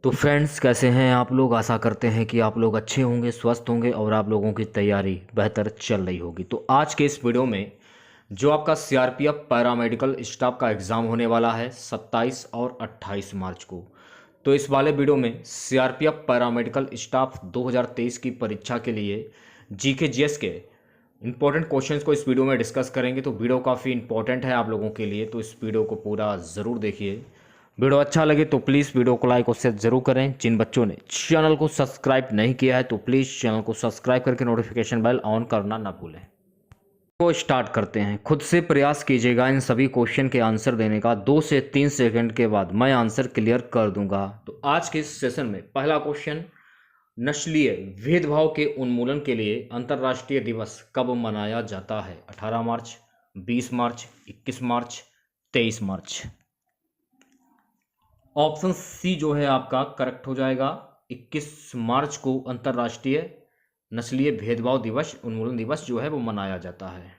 तो फ्रेंड्स, कैसे हैं आप लोग। आशा करते हैं कि आप लोग अच्छे होंगे, स्वस्थ होंगे और आप लोगों की तैयारी बेहतर चल रही होगी। तो आज के इस वीडियो में जो आपका सीआरपीएफ पैरामेडिकल स्टाफ का एग्ज़ाम होने वाला है 27 और 28 मार्च को। तो इस वाले वीडियो में सीआरपीएफ पैरामेडिकल स्टाफ 2023 की परीक्षा के लिए जीके जीएस के इंपॉर्टेंट क्वेश्चंस को इस वीडियो में डिस्कस करेंगे। तो वीडियो काफ़ी इंपॉर्टेंट है आप लोगों के लिए, तो इस वीडियो को पूरा ज़रूर देखिए। वीडियो अच्छा लगे तो प्लीज़ वीडियो को लाइक और शेयर जरूर करें। जिन बच्चों ने चैनल को सब्सक्राइब नहीं किया है तो प्लीज़ चैनल को सब्सक्राइब करके नोटिफिकेशन बेल ऑन करना ना भूलें। तो स्टार्ट करते हैं। खुद से प्रयास कीजिएगा इन सभी क्वेश्चन के आंसर देने का। 2 से 3 सेकंड के बाद मैं आंसर क्लियर कर दूंगा। तो आज के इस सेशन में पहला क्वेश्चन, नस्लीय भेदभाव के उन्मूलन के लिए अंतर्राष्ट्रीय दिवस कब मनाया जाता है? 18 मार्च, 20 मार्च, 21 मार्च, 23 मार्च। ऑप्शन सी जो है आपका करेक्ट हो जाएगा। 21 मार्च को अंतर्राष्ट्रीय नस्लीय भेदभाव दिवस उन्मूलन दिवस जो है वो मनाया जाता है।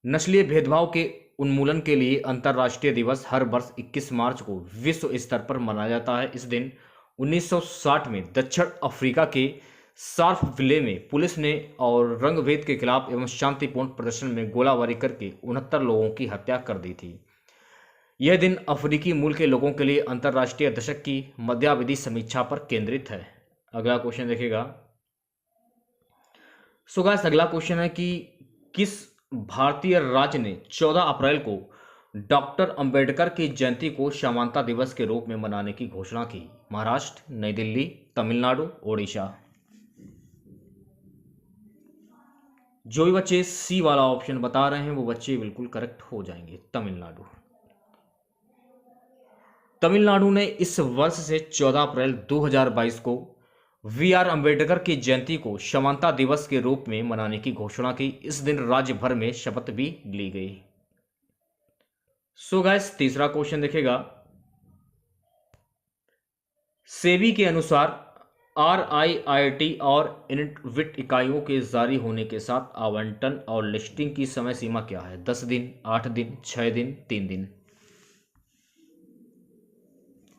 नस्लीय भेदभाव के उन्मूलन के लिए अंतर्राष्ट्रीय दिवस हर वर्ष 21 मार्च को विश्व स्तर पर मनाया जाता है। इस दिन 1960 में दक्षिण अफ्रीका के सार्फविले में पुलिस ने और रंगभेद के खिलाफ एवं शांतिपूर्ण प्रदर्शन में गोलाबारी करके 69 लोगों की हत्या कर दी थी। यह दिन अफ्रीकी मूल के लोगों के लिए अंतर्राष्ट्रीय दशक की मध्यावधि समीक्षा पर केंद्रित है। अगला क्वेश्चन देखेगा। सो गाइस, अगला क्वेश्चन है कि किस भारतीय राज्य ने 14 अप्रैल को डॉक्टर अंबेडकर की जयंती को समानता दिवस के रूप में मनाने की घोषणा की? महाराष्ट्र, नई दिल्ली, तमिलनाडु, ओडिशा। जो भी बच्चे सी वाला ऑप्शन बता रहे हैं वो बच्चे बिल्कुल करेक्ट हो जाएंगे। तमिलनाडु। तमिलनाडु ने इस वर्ष से 14 अप्रैल 2022 को वी आर अंबेडकर की जयंती को समानता दिवस के रूप में मनाने की घोषणा की। इस दिन राज्य भर में शपथ भी ली गई। सो गाइस, तीसरा क्वेश्चन देखेगा। सेबी के अनुसार आरआईआईटी और इनविट इकाइयों के जारी होने के साथ आवंटन और लिस्टिंग की समय सीमा क्या है? 10 दिन, 8 दिन, 6 दिन, 3 दिन।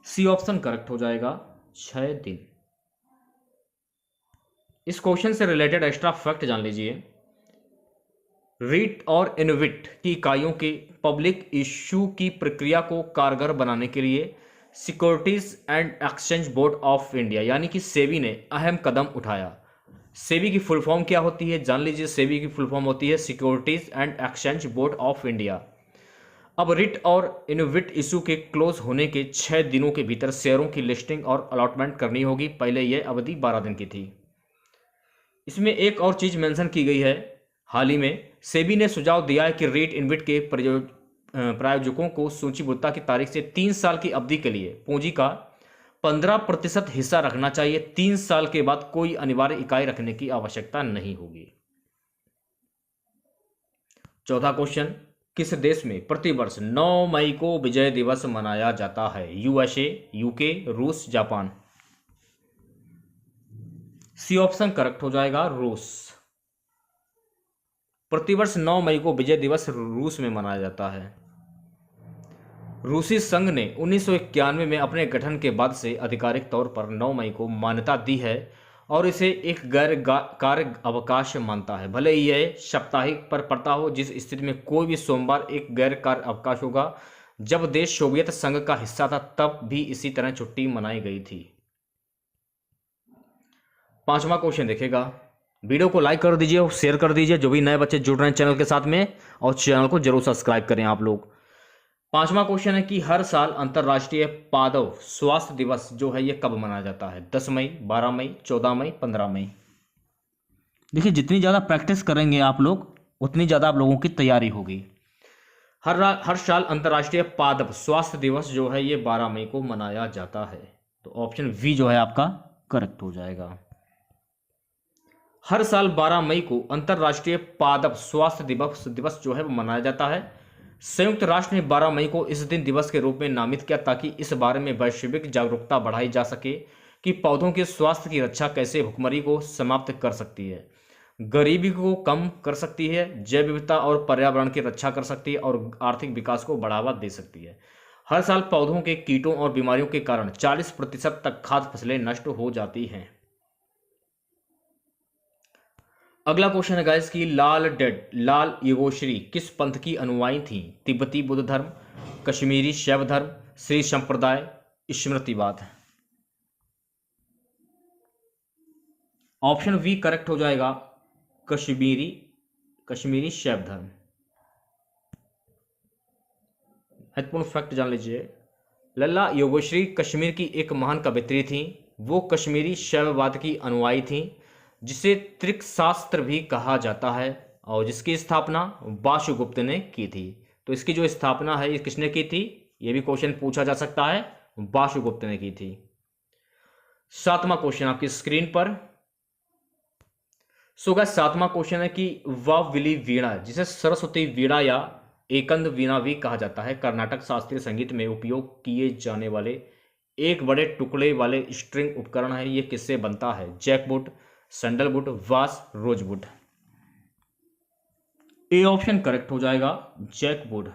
सी ऑप्शन करेक्ट हो जाएगा, 6 दिन। इस क्वेश्चन से रिलेटेड एक्स्ट्रा फैक्ट जान लीजिए। रीट और इनविट की इकाइयों के पब्लिक इश्यू की प्रक्रिया को कारगर बनाने के लिए securities and exchange board of India यानी कि सेबी ने अहम कदम उठाया। सेबी की फुल फॉर्म क्या होती है जान लीजिए। सेबी की फुल फॉर्म होती है securities and exchange board of India. अब रिट और इनविट इशू के क्लोज होने के 6 दिनों के भीतर शेयरों की लिस्टिंग और अलॉटमेंट करनी होगी। पहले यह अवधि 12 दिन की थी। इसमें एक और चीज मेंशन की गई है। हाल ही में सेबी ने सुझाव दिया है कि रेट इनविट के प्रायोजकों को सूचीबद्धता की तारीख से 3 साल की अवधि के लिए पूंजी का 15% हिस्सा रखना चाहिए। 3 साल के बाद कोई अनिवार्य इकाई रखने की आवश्यकता नहीं होगी। चौथा क्वेश्चन, किस देश में प्रतिवर्ष 9 मई को विजय दिवस मनाया जाता है? यूएसए, यूके, रूस, जापान। सी ऑप्शन करेक्ट हो जाएगा, रूस। प्रतिवर्ष 9 मई को विजय दिवस रूस में मनाया जाता है। रूसी संघ ने 1991 में अपने गठन के बाद से आधिकारिक तौर पर 9 मई को मान्यता दी है और इसे एक गैर कार्य अवकाश मानता है। भले ही यह साप्ताहिक पर पड़ता हो, जिस स्थिति में कोई भी सोमवार एक गैर कार्य अवकाश होगा। जब देश सोवियत संघ का हिस्सा था तब भी इसी तरह छुट्टी मनाई गई थी। पांचवा क्वेश्चन देखेगा। वीडियो को लाइक कर दीजिए और शेयर कर दीजिए। जो भी नए बच्चे जुड़ रहे हैं चैनल के साथ में, और चैनल को जरूर सब्सक्राइब करें आप लोग। पांचवा क्वेश्चन है कि हर साल अंतर्राष्ट्रीय पादप स्वास्थ्य दिवस जो है ये कब मनाया जाता है? 10 मई, 12 मई, 14 मई, 15 मई। देखिए, जितनी ज़्यादा प्रैक्टिस करेंगे आप लोग उतनी ज़्यादा आप लोगों की तैयारी होगी। हर साल अंतर्राष्ट्रीय पादप स्वास्थ्य दिवस जो है ये 12 मई को मनाया जाता है। तो ऑप्शन वी जो है आपका करेक्ट हो जाएगा। हर साल 12 मई को अंतर्राष्ट्रीय पादप स्वास्थ्य दिवस जो है वो मनाया जाता है। संयुक्त राष्ट्र ने 12 मई को इस दिन दिवस के रूप में नामित किया ताकि इस बारे में वैश्विक जागरूकता बढ़ाई जा सके कि पौधों के स्वास्थ्य की रक्षा कैसे भुखमरी को समाप्त कर सकती है, गरीबी को कम कर सकती है, जैव विविधता और पर्यावरण की रक्षा कर सकती है और आर्थिक विकास को बढ़ावा दे सकती है। हर साल पौधों के कीटों और बीमारियों के कारण 40% तक खाद्य फसलें नष्ट हो जाती हैं। अगला क्वेश्चन है गाइस कि लाल योगोश्री किस पंथ की अनुयायी थी? तिब्बती बुद्ध धर्म, कश्मीरी शैव धर्म, श्री संप्रदाय, स्मृतिवाद। ऑप्शन बी करेक्ट हो जाएगा, कश्मीरी शैव धर्म। महत्वपूर्ण फैक्ट जान लीजिए, लल्ला योगोश्री कश्मीर की एक महान कवयित्री थी। वो कश्मीरी शैववाद की अनुयायी थी, जिसे त्रिकशास्त्र भी कहा जाता है और जिसकी स्थापना वासुगुप्त ने की थी। तो इसकी जो स्थापना है ये किसने की थी, ये भी क्वेश्चन पूछा जा सकता है, वासुगुप्त ने की थी। 7वां क्वेश्चन आपकी स्क्रीन पर। सो गाइस 7वां क्वेश्चन है कि वावली वीणा, जिसे सरस्वती वीणा या एकंद वीणा भी कहा जाता है, कर्नाटक शास्त्रीय संगीत में उपयोग किए जाने वाले एक बड़े टुकड़े वाले स्ट्रिंग उपकरण है। ये किससे बनता है? जैकवुड, सैंडलवुड, वास, रोजवुड। ए ऑप्शन करेक्ट हो जाएगा, जैकवुड।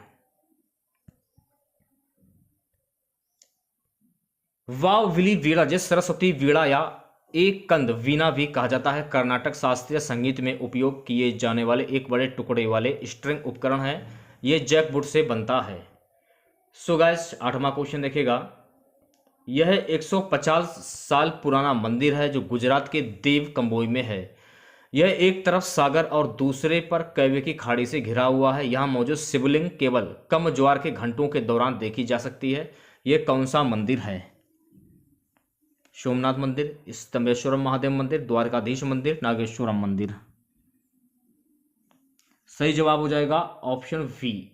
वावली वीणा, जिस सरस्वती वीणा या एक कंद वीणा भी कहा जाता है, कर्नाटक शास्त्रीय संगीत में उपयोग किए जाने वाले एक बड़े टुकड़े वाले स्ट्रिंग उपकरण है। यह जैकवुड से बनता है। सो गाइस 8वां क्वेश्चन देखेगा, यह 150 साल पुराना मंदिर है जो गुजरात के देव कंबोई में है। यह एक तरफ सागर और दूसरे पर कैवे की खाड़ी से घिरा हुआ है। यहाँ मौजूद शिवलिंग केवल कम ज्वार के घंटों के दौरान देखी जा सकती है। यह कौन सा मंदिर है? सोमनाथ मंदिर, स्तंभेश्वरम महादेव मंदिर, द्वारकाधीश मंदिर, नागेश्वरम मंदिर। सही जवाब हो जाएगा ऑप्शन बी,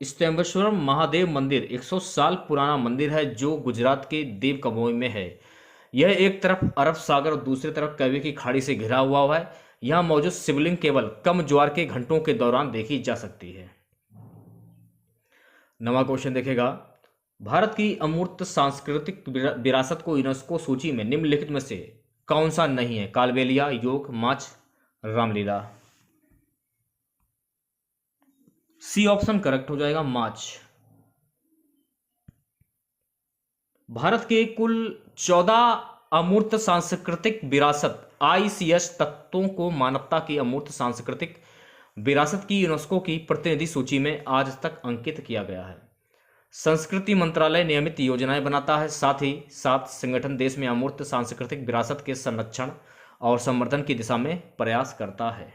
स्तंभेश्वरम महादेव मंदिर 100 साल पुराना मंदिर है जो गुजरात के देव कंबोई में है। यह एक तरफ अरब सागर और दूसरी तरफ कैवे की खाड़ी से घिरा हुआ है। यहां मौजूद शिवलिंग केवल कम ज्वार के घंटों के दौरान देखी जा सकती है। 9वां क्वेश्चन देखेगा, भारत की अमूर्त सांस्कृतिक विरासत को यूनेस्को सूची में निम्नलिखित में से कौन सा नहीं है? कालबेलिया, योग, माछ, रामलीला। सी ऑप्शन करेक्ट हो जाएगा, माछ। भारत के कुल 14 अमूर्त सांस्कृतिक विरासत ICS तत्वों को मानवता की अमूर्त सांस्कृतिक विरासत की यूनेस्को की प्रतिनिधि सूची में आज तक अंकित किया गया है। संस्कृति मंत्रालय नियमित योजनाएं बनाता है, साथ ही साथ संगठन देश में अमूर्त सांस्कृतिक विरासत के संरक्षण और संवर्धन की दिशा में प्रयास करता है।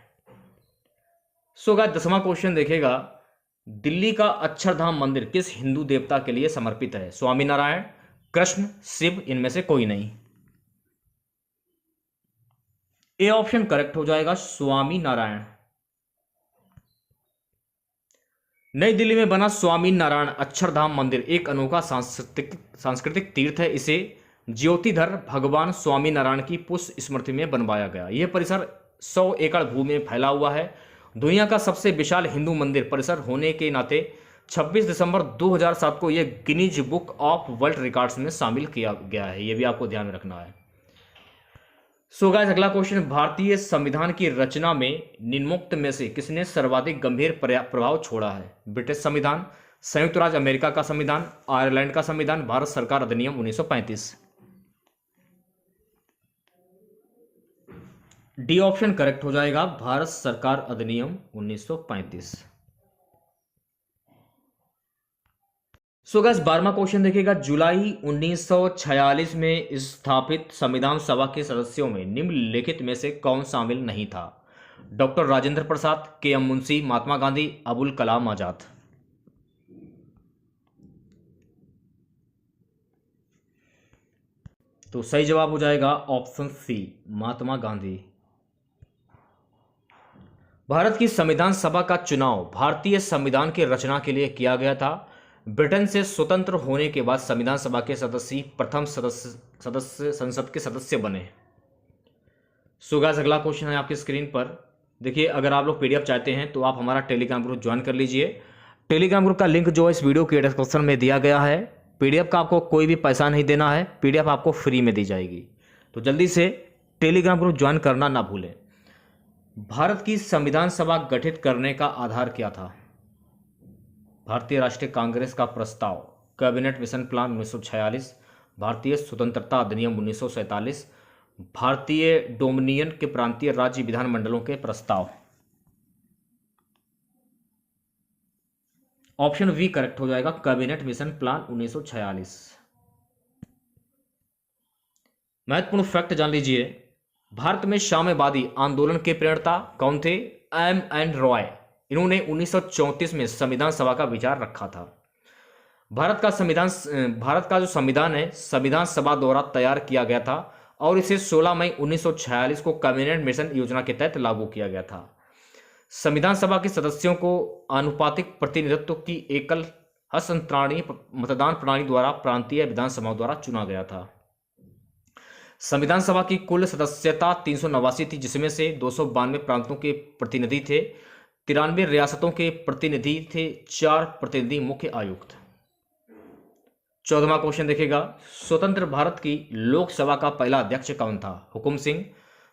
सो गाइस 10वां क्वेश्चन देखेगा, दिल्ली का अक्षरधाम मंदिर किस हिंदू देवता के लिए समर्पित है? स्वामी नारायण, कृष्ण, शिव, इनमें से कोई नहीं। ए ऑप्शन करेक्ट हो जाएगा, स्वामी नारायण। नई दिल्ली में बना स्वामी नारायण अक्षरधाम मंदिर एक अनोखा सांस्कृतिक तीर्थ है। इसे ज्योतिधर भगवान स्वामी नारायण की पुष्य स्मृति में बनवाया गया। यह परिसर 100 एकड़ भूमि में फैला हुआ है। दुनिया का सबसे विशाल हिंदू मंदिर परिसर होने के नाते 26 दिसंबर 2007 को यह Guinness book of world records में शामिल किया गया है। यह भी आपको ध्यान में रखना है। सो गाइस अगला क्वेश्चन, भारतीय संविधान की रचना में निम्नोक्त में से किसने सर्वाधिक गंभीर प्रभाव छोड़ा है? ब्रिटिश संविधान, संयुक्त राज्य अमेरिका का संविधान, आयरलैंड का संविधान, भारत सरकार अधिनियम 1935। डी ऑप्शन करेक्ट हो जाएगा, भारत सरकार अधिनियम 1935। सो गाइस 12वां क्वेश्चन देखिएगा, जुलाई 1946 में स्थापित संविधान सभा के सदस्यों में निम्नलिखित में से कौन शामिल नहीं था? डॉक्टर राजेंद्र प्रसाद, KM मुंशी, महात्मा गांधी, अबुल कलाम आजाद। तो सही जवाब हो जाएगा ऑप्शन सी, महात्मा गांधी। भारत की संविधान सभा का चुनाव भारतीय संविधान की रचना के लिए किया गया था। ब्रिटेन से स्वतंत्र होने के बाद संविधान सभा के सदस्य प्रथम संसद के सदस्य बने। सो गाइस अगला क्वेश्चन है आपकी स्क्रीन पर। देखिए, अगर आप लोग PDF चाहते हैं तो आप हमारा टेलीग्राम ग्रुप ज्वाइन कर लीजिए। टेलीग्राम ग्रुप का लिंक जो इस वीडियो के डिस्क्रिप्शन में दिया गया है। PDF का आपको कोई भी पैसा नहीं देना है, PDF आपको फ्री में दी जाएगी। तो जल्दी से टेलीग्राम ग्रुप ज्वाइन करना ना भूलें। भारत की संविधान सभा गठित करने का आधार क्या था? भारतीय राष्ट्रीय कांग्रेस का प्रस्ताव, कैबिनेट मिशन प्लान 1946, भारतीय स्वतंत्रता अधिनियम 1947, भारतीय डोमिनियन के प्रांतीय राज्य विधानमंडलों के प्रस्ताव। ऑप्शन वी करेक्ट हो जाएगा, कैबिनेट मिशन प्लान 1946। महत्वपूर्ण फैक्ट जान लीजिए, भारत में साम्यवादी आंदोलन के प्रणेता कौन थे? एम.एन. रॉय। इन्होंने 1934 में संविधान सभा का विचार रखा था। भारत का जो संविधान है, संविधान सभा द्वारा तैयार किया गया था और इसे 16 मई 1946 को कैबिनेट मिशन योजना के तहत लागू किया गया था। संविधान सभा के सदस्यों को आनुपातिक प्रतिनिधित्व की एकल हस्तांतरणीय मतदान प्रणाली द्वारा प्रांतीय विधानसभाओं द्वारा चुना गया था। संविधान सभा की कुल सदस्यता 389 थी, जिसमें से 292 प्रांतों के प्रतिनिधि थे, 93 रियासतों के प्रतिनिधि थे, 4 प्रतिनिधि मुख्य आयुक्त। 14वां क्वेश्चन देखेगा, स्वतंत्र भारत की लोकसभा का पहला अध्यक्ष कौन था? हुकुम सिंह,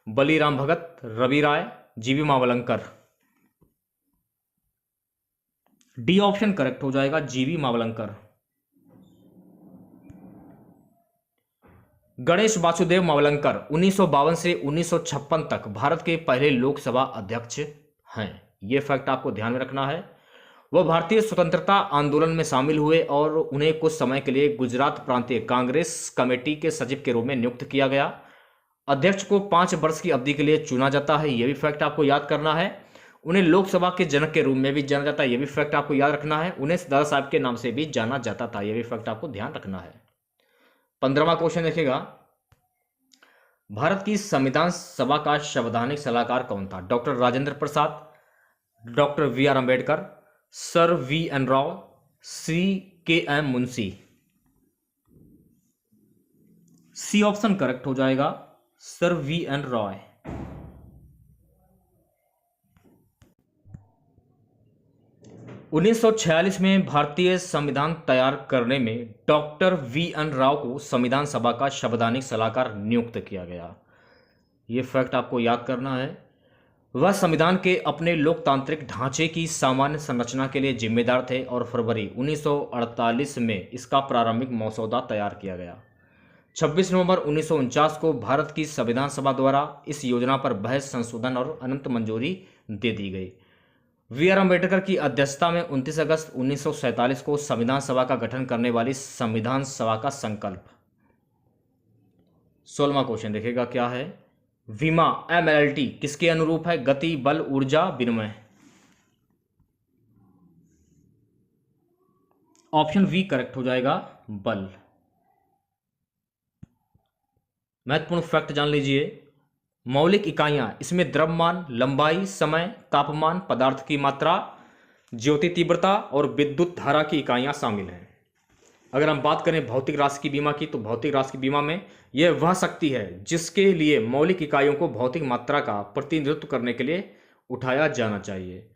बलीराम भगत, रवि राय, जीवी मावलंकर। डी ऑप्शन करेक्ट हो जाएगा, जीवी मावलंकर। गणेश वासुदेव मावलंकर 1952 से 1956 तक भारत के पहले लोकसभा अध्यक्ष हैं। यह फैक्ट आपको ध्यान में रखना है। वह भारतीय स्वतंत्रता आंदोलन में शामिल हुए और उन्हें कुछ समय के लिए गुजरात प्रांतीय कांग्रेस कमेटी के सचिव के रूप में नियुक्त किया गया। अध्यक्ष को 5 वर्ष की अवधि के लिए चुना जाता है, यह भी फैक्ट आपको याद करना है। उन्हें लोकसभा के जनक के रूप में भी जाना जाता है, यह भी फैक्ट आपको याद रखना है। उन्हें दादा साहब के नाम से भी जाना जाता था, यह भी फैक्ट आपको ध्यान रखना है। 15वां क्वेश्चन देखिएगा, भारत की संविधान सभा का संवैधानिक सलाहकार कौन था? डॉक्टर राजेंद्र प्रसाद, डॉक्टर वी.आर. अंबेडकर, सर वी.एन. Rao, C.K.M. Munshi. C option correct हो जाएगा, सर वी.एन. रॉय। उन्नीस 1946 में भारतीय संविधान तैयार करने में डॉक्टर वी.एन. राव को संविधान सभा का संवैधानिक सलाहकार नियुक्त किया गया। यह फैक्ट आपको याद करना है। वह संविधान के अपने लोकतांत्रिक ढांचे की सामान्य संरचना के लिए जिम्मेदार थे और फरवरी 1948 में इसका प्रारंभिक मसौदा तैयार किया गया। 26 नवंबर 1949 को भारत की संविधान सभा द्वारा इस योजना पर बहस, संशोधन और अनंत मंजूरी दे दी गई। वी.आर. अंबेडकर की अध्यक्षता में 29 अगस्त 1947 को संविधान सभा का गठन करने वाली संविधान सभा का संकल्प। 16वां क्वेश्चन देखिएगा क्या है, विमा MLT किसके अनुरूप है? गति, बल, ऊर्जा, विनिमय। ऑप्शन वी करेक्ट हो जाएगा, बल। महत्वपूर्ण फैक्ट जान लीजिए, मौलिक इकाइयां इसमें द्रव्यमान, लंबाई, समय, तापमान, पदार्थ की मात्रा, ज्योति तीव्रता और विद्युत धारा की इकाइयां शामिल हैं। अगर हम बात करें भौतिक राशि की बीमा की, तो भौतिक राशि की बीमा में यह वह शक्ति है जिसके लिए मौलिक इकाइयों को भौतिक मात्रा का प्रतिनिधित्व करने के लिए उठाया जाना चाहिए।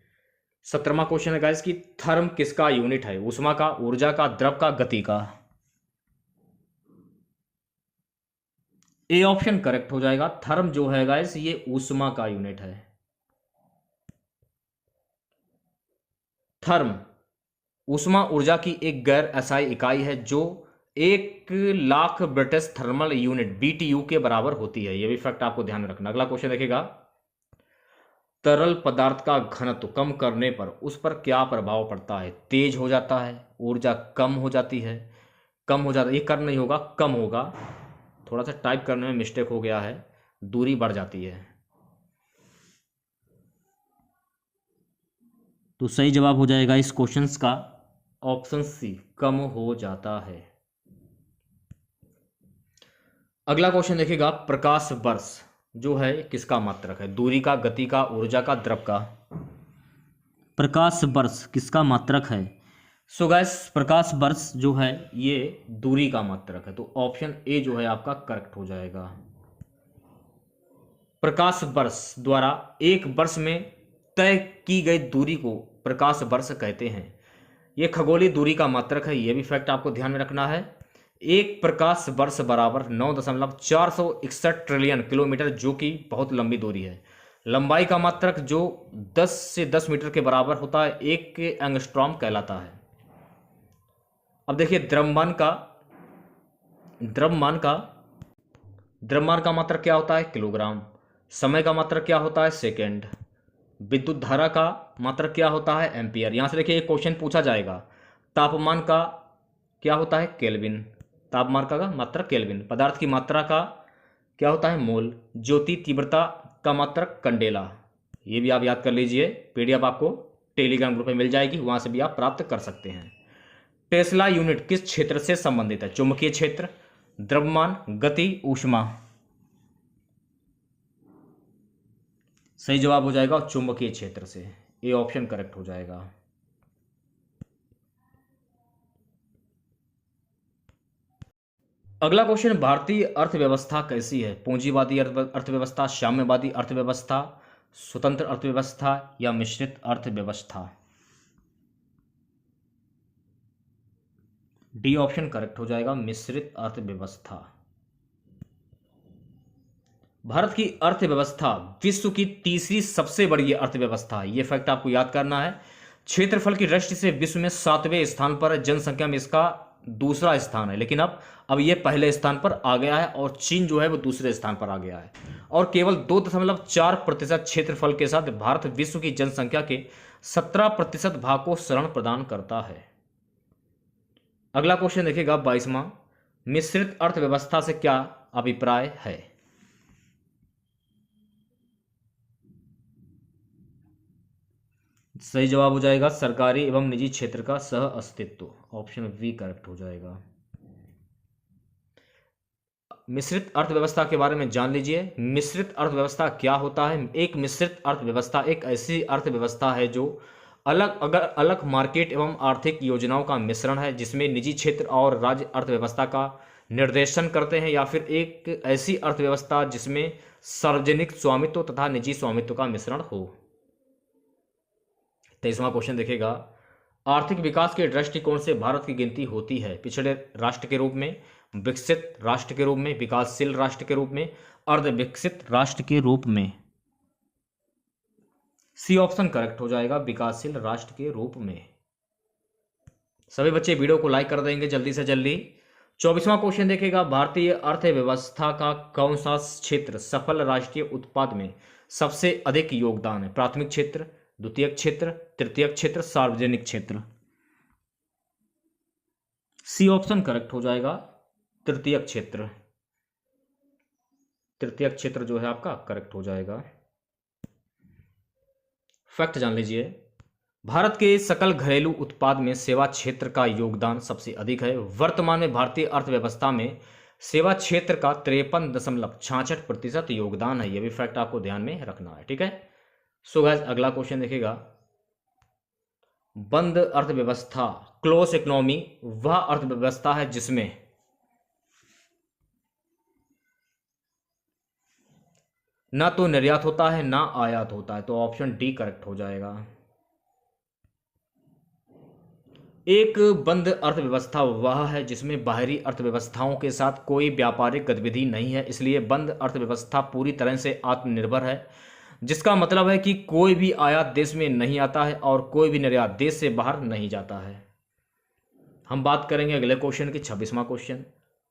17वां क्वेश्चन है गाइस कि थर्म किसका यूनिट है? ऊष्मा का, ऊर्जा का, द्रव का, गति का। ए ऑप्शन करेक्ट हो जाएगा, थर्म जो है गाइस ये ऊष्मा का यूनिट है। थर्म ऊष्मा ऊर्जा की एक गैर असाई इकाई है जो 1,00,000 ब्रिटिश थर्मल यूनिट BTU के बराबर होती है। यह भी फैक्ट आपको ध्यान में रखना। अगला क्वेश्चन देखिएगा, तरल पदार्थ का घनत्व कम करने पर उस पर क्या प्रभाव पड़ता है? तेज हो जाता है, ऊर्जा कम हो जाती है, ये कम नहीं होगा, कम होगा। थोड़ा सा टाइप करने में मिस्टेक हो गया है, दूरी बढ़ जाती है। तो सही जवाब हो जाएगा इस क्वेश्चन का ऑप्शन सी, कम हो जाता है। अगला क्वेश्चन देखिएगा, प्रकाश वर्ष जो है किसका मात्रक है? दूरी का, गति का, ऊर्जा का, द्रव का। प्रकाश वर्ष किसका मात्रक है? सो गाइस प्रकाश वर्ष जो है ये दूरी का मात्रक है, तो ऑप्शन ए जो है आपका करेक्ट हो जाएगा। प्रकाश वर्ष द्वारा एक वर्ष में तय की गई दूरी को प्रकाश वर्ष कहते हैं। यह खगोलीय दूरी का मात्रक है, यह भी फैक्ट आपको ध्यान में रखना है। एक प्रकाश वर्ष बराबर 9.461 ट्रिलियन किलोमीटर, जो कि बहुत लंबी दूरी है। लंबाई का मात्रक जो 10 से 10 मीटर के बराबर होता है 1 एंगस्ट्रॉम कहलाता है। अब देखिए द्रव्यमान का मात्रक क्या होता है? किलोग्राम। समय का मात्रक क्या होता है? सेकेंड। विद्युत धारा का मात्रक क्या होता है? एम्पियर। यहां से देखिए एक क्वेश्चन पूछा जाएगा, तापमान का क्या होता है? केल्विन। तापमान का मात्रक केल्विन। पदार्थ की मात्रा का क्या होता है? मोल। ज्योति तीव्रता का मात्रक कंडेला। ये भी आप याद कर लीजिए, पीडीएफ आपको टेलीग्राम ग्रुप में मिल जाएगी, वहां से भी आप प्राप्त कर सकते हैं। टेस्ला यूनिट किस क्षेत्र से संबंधित है? चुंबकीय क्षेत्र, द्रव्यमान, गति, ऊष्मा। सही जवाब हो जाएगा चुंबकीय क्षेत्र से, ए ऑप्शन करेक्ट हो जाएगा। अगला क्वेश्चन, भारतीय अर्थव्यवस्था कैसी है? पूंजीवादी अर्थव्यवस्था, साम्यवादी अर्थव्यवस्था, स्वतंत्र अर्थव्यवस्था या मिश्रित अर्थव्यवस्था? डी ऑप्शन करेक्ट हो जाएगा, मिश्रित अर्थव्यवस्था। भारत की अर्थव्यवस्था विश्व की तीसरी सबसे बड़ी अर्थव्यवस्था है, यह फैक्ट आपको याद करना है। क्षेत्रफल की दृष्टि से विश्व में 7वें स्थान पर है, जनसंख्या में इसका दूसरा स्थान है, लेकिन अब ये पहले स्थान पर आ गया है और चीन जो है वो दूसरे स्थान पर आ गया है। और केवल 2.4% क्षेत्रफल के साथ भारत विश्व की जनसंख्या के 17% भाग को शरण प्रदान करता है। अगला क्वेश्चन देखिएगा 22वां, मिश्रित अर्थव्यवस्था से क्या अभिप्राय है? सही जवाब हो जाएगा सरकारी एवं निजी क्षेत्र का सह अस्तित्व, ऑप्शन बी करेक्ट हो जाएगा। मिश्रित अर्थव्यवस्था के बारे में जान लीजिए। मिश्रित अर्थव्यवस्था क्या होता है? एक मिश्रित अर्थव्यवस्था एक ऐसी अर्थव्यवस्था है जो अलग मार्केट एवं आर्थिक योजनाओं का मिश्रण है, जिसमें निजी क्षेत्र और राज्य अर्थव्यवस्था का निर्देशन करते हैं, या फिर एक ऐसी अर्थव्यवस्था जिसमें सार्वजनिक स्वामित्व तथा निजी स्वामित्व का मिश्रण हो। 23वां क्वेश्चन देखिएगा, आर्थिक विकास के दृष्टिकोण से भारत की गिनती होती है पिछड़े राष्ट्र के रूप में, विकसित राष्ट्र के रूप में, विकासशील राष्ट्र के रूप में, अर्ध विकसित राष्ट्र के रूप में? सी ऑप्शन करेक्ट हो जाएगा, विकासशील राष्ट्र के रूप में। सभी बच्चे वीडियो को लाइक कर देंगे जल्दी से जल्दी। 24वां क्वेश्चन देखिएगा, भारतीय अर्थव्यवस्था का कौन सा क्षेत्र सकल राष्ट्रीय उत्पाद में सबसे अधिक योगदान है? प्राथमिक क्षेत्र, द्वितीयक क्षेत्र, तृतीयक क्षेत्र, सार्वजनिक क्षेत्र? सी ऑप्शन करेक्ट हो जाएगा, तृतीयक क्षेत्र। तृतीयक क्षेत्र जो है आपका करेक्ट हो जाएगा। फैक्ट जान लीजिए, भारत के सकल घरेलू उत्पाद में सेवा क्षेत्र का योगदान सबसे अधिक है। वर्तमान में भारतीय अर्थव्यवस्था में सेवा क्षेत्र का 53.66% योगदान है। यह भी फैक्ट आपको ध्यान में रखना है, ठीक है। सो गाइस, अगला क्वेश्चन देखिएगा, बंद अर्थव्यवस्था, क्लोज इकोनॉमी वह अर्थव्यवस्था है जिसमें ना तो निर्यात होता है ना आयात होता है, तो ऑप्शन डी करेक्ट हो जाएगा। एक बंद अर्थव्यवस्था वह है जिसमें बाहरी अर्थव्यवस्थाओं के साथ कोई व्यापारिक गतिविधि नहीं है, इसलिए बंद अर्थव्यवस्था पूरी तरह से आत्मनिर्भर है, जिसका मतलब है कि कोई भी आयात देश में नहीं आता है और कोई भी निर्यात देश से बाहर नहीं जाता है। हम बात करेंगे अगले क्वेश्चन की, 26वां क्वेश्चन,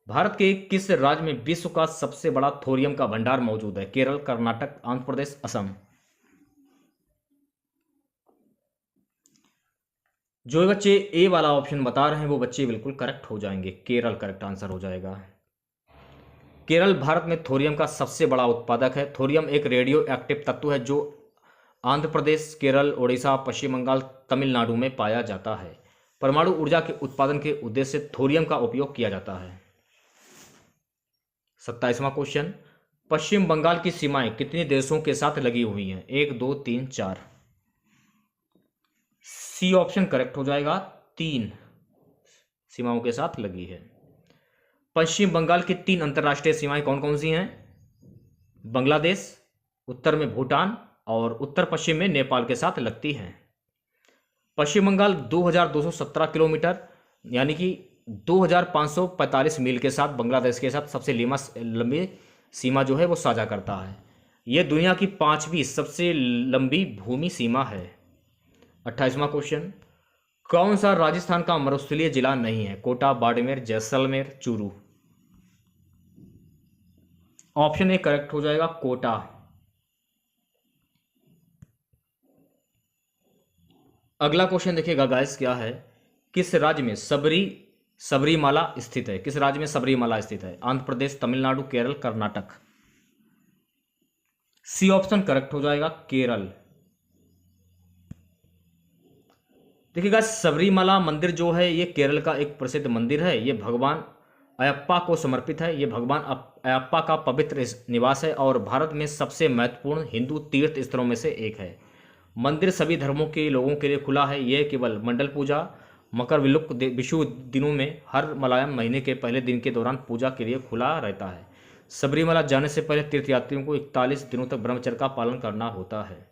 भारत के किस राज्य में विश्व का सबसे बड़ा थोरियम का भंडार मौजूद है? केरल, कर्नाटक, आंध्र प्रदेश, असम? जो बच्चे ए वाला ऑप्शन बता रहे हैं वो बच्चे बिल्कुल करेक्ट हो जाएंगे, केरल करेक्ट आंसर हो जाएगा। केरल भारत में थोरियम का सबसे बड़ा उत्पादक है। थोरियम एक रेडियो एक्टिव तत्व है जो आंध्र प्रदेश, केरल, ओडिशा, पश्चिम बंगाल, तमिलनाडु में पाया जाता है। परमाणु ऊर्जा के उत्पादन के उद्देश्य से थोरियम का उपयोग किया जाता है। 27वां क्वेश्चन, पश्चिम बंगाल की सीमाएं कितने देशों के साथ लगी हुई हैं? 1, 2, 3, 4? सी ऑप्शन करेक्ट हो जाएगा, 3 सीमाओं के साथ लगी है। पश्चिम बंगाल की 3 अंतर्राष्ट्रीय सीमाएं कौन कौन सी हैं? बांग्लादेश, उत्तर में भूटान और उत्तर पश्चिम में नेपाल के साथ लगती हैं। पश्चिम बंगाल 2217 किलोमीटर यानी कि 2545 मील के साथ बांग्लादेश के साथ सबसे लंबी सीमा जो है वो साझा करता है। यह दुनिया की 5वीं सबसे लंबी भूमि सीमा है। 28वां क्वेश्चन, कौन सा राजस्थान का मरुस्थलीय जिला नहीं है? Kota, Barmer, Jaisalmer, Churu. Option A correct हो जाएगा, कोटा। अगला क्वेश्चन देखिएगा गाइस, क्या है? किस राज्य में सबरीमाला स्थित है? किस राज्य में सबरीमाला स्थित है? Andhra Pradesh, Tamil Nadu, Kerala, Karnataka. C option correct हो जाएगा, केरल। देखिएगा, सबरीमाला मंदिर जो है ये केरल का एक प्रसिद्ध मंदिर है। ये भगवान अयप्पा को समर्पित है। ये भगवान अयप्पा का पवित्र निवास है और भारत में सबसे महत्वपूर्ण हिंदू तीर्थ स्थलों में से एक है। मंदिर सभी धर्मों के लोगों के लिए खुला है। यह केवल मंडल पूजा, मकर विलुक, विषु दिनों में हर मलयालम महीने के पहले दिन के दौरान पूजा के लिए खुला रहता है। सबरीमला जाने से पहले तीर्थयात्रियों को 41 दिनों तक ब्रह्मचर्य का पालन करना होता है।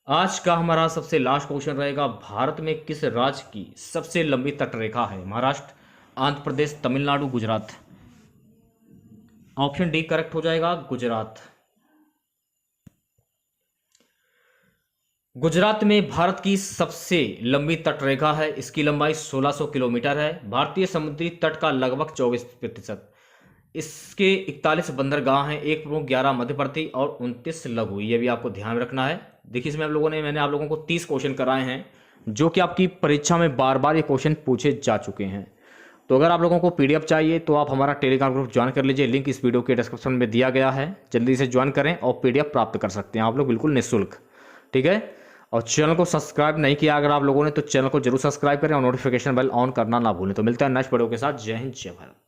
आज का हमारा सबसे लास्ट क्वेश्चन रहेगा, भारत में किस राज्य की सबसे लंबी तटरेखा है? Maharashtra, Andhra Pradesh, Tamil Nadu, Gujarat. Option D correct हो जाएगा, गुजरात। गुजरात में भारत की सबसे लंबी तटरेखा है। इसकी लंबाई 1600 किलोमीटर है। भारतीय समुद्री तट का लगभग 24%। इसके 41 बंदरगाह हैं, 1 प्रमुख, 11 मध्यवर्ती और 29 लघु। ये भी आपको ध्यान रखना है। देखिए, इसमें मैंने आप लोगों को 30 क्वेश्चन कराए हैं, जो कि आपकी परीक्षा में बार बार ये क्वेश्चन पूछे जा चुके हैं। तो अगर आप लोगों को पीडीएफ चाहिए तो आप हमारा टेलीग्राम ग्रुप ज्वाइन कर लीजिए। लिंक इस वीडियो के डिस्क्रिप्शन में दिया गया है। जल्दी से ज्वाइन करें और पीडीएफ प्राप्त कर सकते हैं आप लोग, बिल्कुल निःशुल्क। ठीक है, और चैनल को सब्सक्राइब नहीं किया अगर आप लोगों ने, तो चैनल को जरूर सब्सक्राइब करें और नोटिफिकेशन बेल ऑन करना ना भूलें। तो मिलते हैं नेक्स्ट वीडियो के साथ। जय हिंद, जय भारत।